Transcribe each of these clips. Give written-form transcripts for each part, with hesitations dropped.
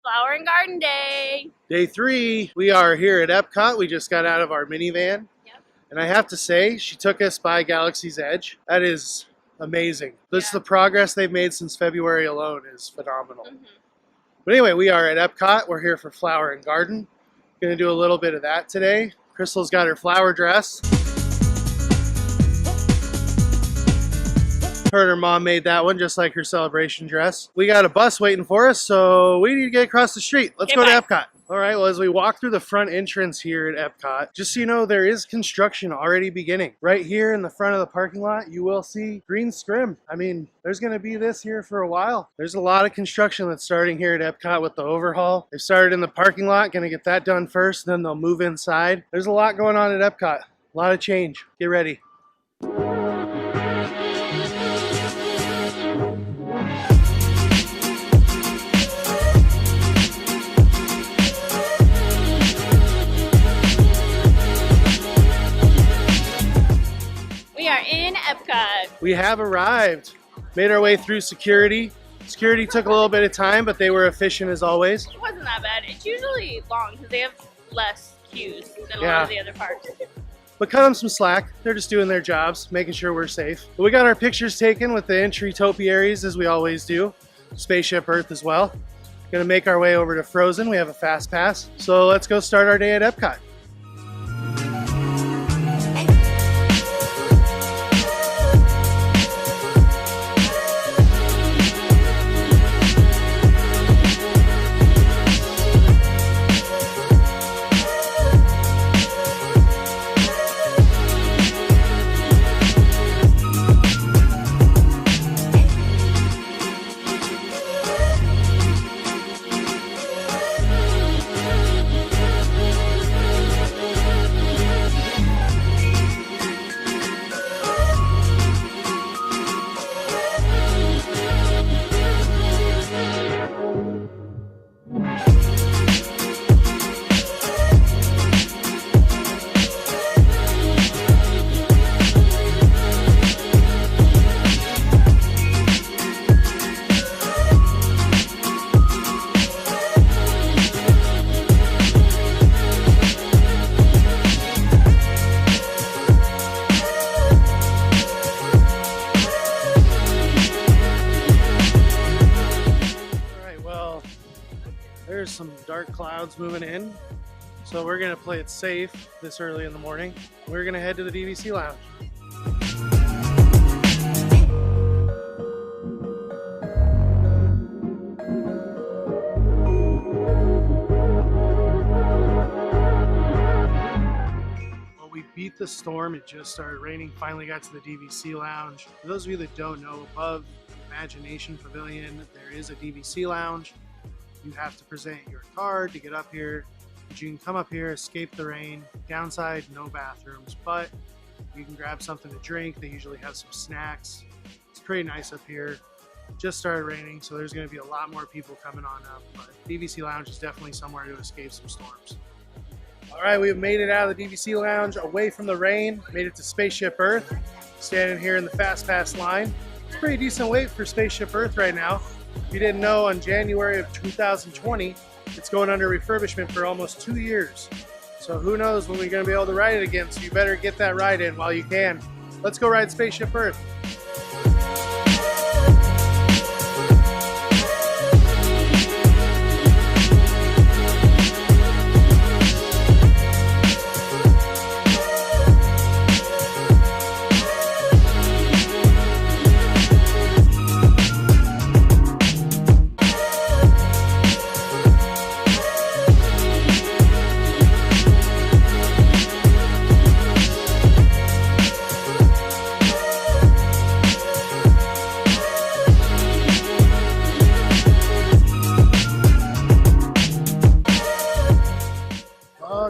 Flower and Garden Day. Day 3, we are here at Epcot. We just got out of our minivan. Yep. And I have to say, she took us by Galaxy's Edge. That is amazing. This Yeah. The progress they've made since February alone is phenomenal. Mm-hmm. But anyway, we are at Epcot. We're here for Flower and Garden. Gonna do a little bit of that today. Crystal's got her flower dress. Her and her mom made that one just like her celebration dress. We got a bus waiting for us, so we need to get across the street. Let's go to Epcot. All right, well, as we walk through the front entrance here at Epcot, just so you know, there is construction already beginning. Right here in the front of the parking lot, you will see green scrim. I mean, there's gonna be this here for a while. There's a lot of construction that's starting here at Epcot with the overhaul. They started in the parking lot, gonna get that done first, then they'll move inside. There's a lot going on at Epcot, a lot of change. Get ready. We are in Epcot. We have arrived. Made our way through security. Security took a little bit of time, but they were efficient as always. It wasn't that bad. It's usually long because they have less queues than a lot of the other parks. But cut them some slack. They're just doing their jobs, making sure we're safe. But we got our pictures taken with the entry topiaries as we always do. Spaceship Earth as well. Gonna make our way over to Frozen. We have a fast pass. So let's go start our day at Epcot. There's some dark clouds moving in, so we're gonna play it safe this early in the morning. We're gonna head to the DVC lounge. Well, we beat the storm. It just started raining. Finally got to the DVC lounge. For those of you that don't know, above Imagination Pavilion, there is a DVC lounge. You have to present your card to get up here, but you can come up here, escape the rain. Downside, no bathrooms, but you can grab something to drink. They usually have some snacks. It's pretty nice up here. It just started raining, so there's going to be a lot more people coming on up, but DVC Lounge is definitely somewhere to escape some storms. All right, we've made it out of the DVC Lounge, away from the rain, made it to Spaceship Earth. Standing here in the Fast Pass line. It's a pretty decent wait for Spaceship Earth right now. If you didn't know, in January of 2020, it's going under refurbishment for almost 2 years. So who knows when we're going to be able to ride it again, so you better get that ride in while you can. Let's go ride Spaceship Earth.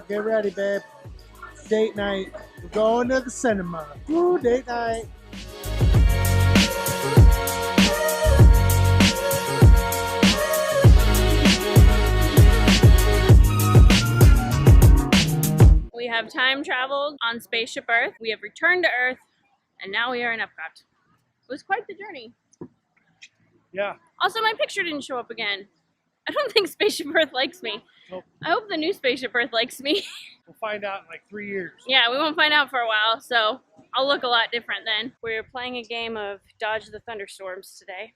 Get ready, babe. Date night. We're going to the cinema. Woo, date night. We have time traveled on Spaceship Earth. We have returned to Earth, and now we are in Epcot. It was quite the journey. Yeah. Also, my picture didn't show up again. I don't think Spaceship Earth likes me. Nope. I hope the new Spaceship Earth likes me. We'll find out in like 3 years. Yeah, we won't find out for a while, so I'll look a lot different then. We're playing a game of Dodge the Thunderstorms today.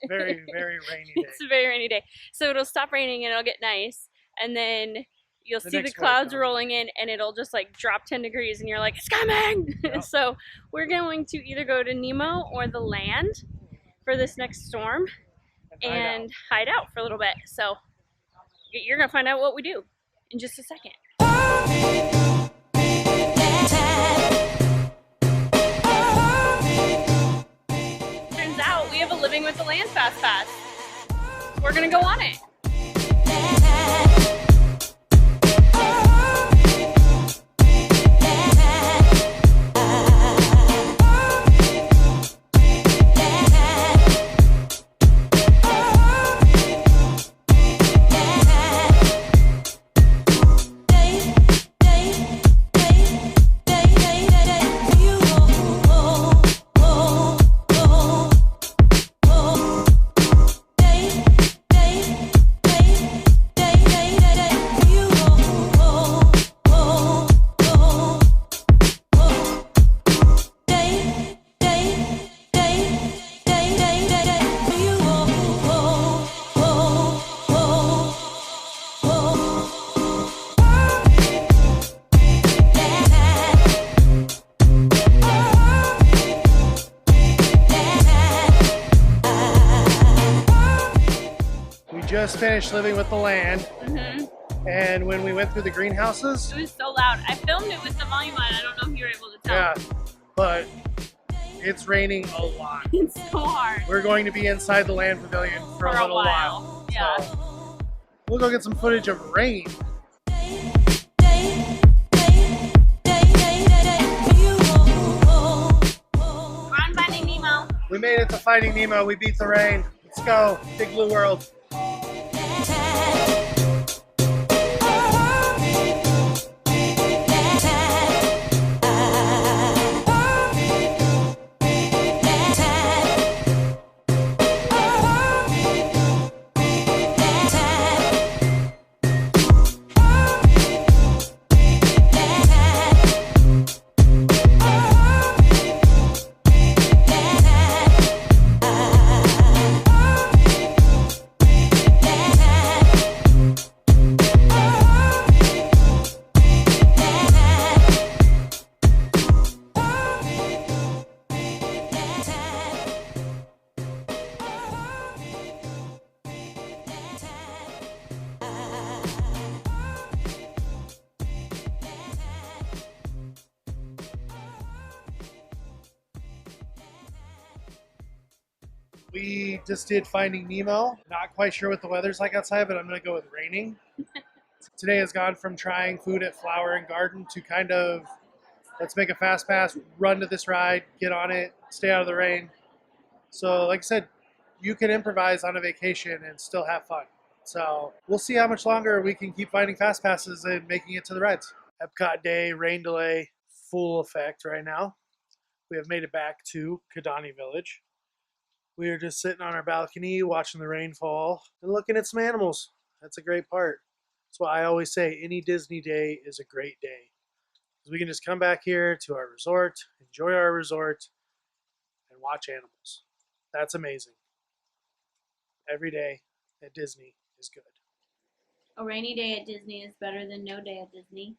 Very, very rainy day. It's a very rainy day. So it'll stop raining and it'll get nice, and then you'll see the next clouds wave rolling in and it'll just like drop 10 degrees and you're like, it's coming! Yep. So we're going to either go to Nemo or the land for this next storm and hide out for a little bit. So you're gonna find out what we do in just a second. Turns out we have a Living with the Land Fast Pass. So we're gonna go on it. Just finished Living with the Land, Mm-hmm. and when we went through the greenhouses, It was so loud. I filmed it with the volume on. I don't know if you were able to tell. yeah, but it's raining a lot. It's so hard. We're going to be inside the Land Pavilion for a little while. Yeah. So we'll go get some footage of rain. We're on Finding Nemo. We made it to Finding Nemo. We beat the rain. Let's go. Big Blue World. We just did Finding Nemo. Not quite sure what the weather's like outside, but I'm going to go with raining. Today has gone from trying food at Flower and Garden to kind of, let's make a fast pass, run to this ride, get on it, stay out of the rain. So like I said, you can improvise on a vacation and still have fun. So we'll see how much longer we can keep finding fast passes and making it to the rides. Epcot Day, rain delay, full effect right now. We have made it back to Kidani Village. We are just sitting on our balcony watching the rain fall and looking at some animals. That's a great part. That's why I always say any Disney day is a great day. Because we can just come back here to our resort, enjoy our resort, and watch animals. That's amazing. Every day at Disney is good. A rainy day at Disney is better than no day at Disney.